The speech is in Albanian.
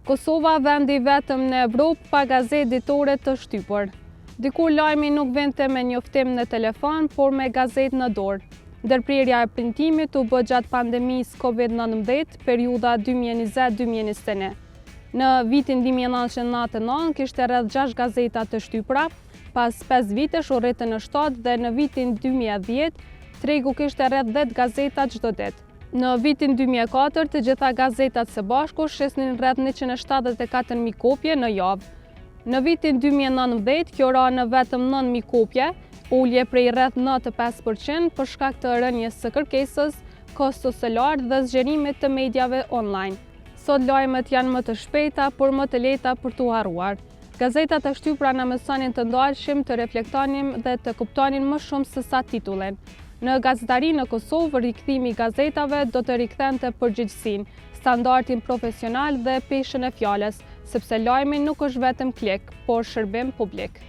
Kosova vendi vetëm në Evropë pa gazetë ditore të shtypur. Dikur lajmi nuk vinte me njoftim në telefon, por me gazetë në dorë. Ndërprerja e premtimit u bë gjatë pandemisë COVID-19, periudha 2020-2021. Në vitin 1999 kishte rreth 6 gazeta të shtypura, pas 5 vitesh u rritën në 7 dhe në vitin 2010 tregu kishte rreth 10 gazeta çdo ditë. Në vitin 2004 të gjitha gazetat së bashku shisnin rreth 174.000 kopje në javë. Në vitin 2019 kjo ra në vetëm 9.000 kopje, ulje prej rreth 95% për shkak të rënjes së kërkesës, kostos së lartë dhe zgjerimit të mediave online. Sot lajmet janë më të shpejta, por më të lehta për t'u harruar. Gazetat e shtypura na mësonin të ndalshim, të reflektonim dhe të kuptonin më shumë se sa titullin. Në gazetari në Kosovë, rikthimi i gazetave do të rikthente përgjegjësinë, standardin profesional dhe peshën e fjalës, sepse lajmi nuk është vetëm klik, por shërbim publik.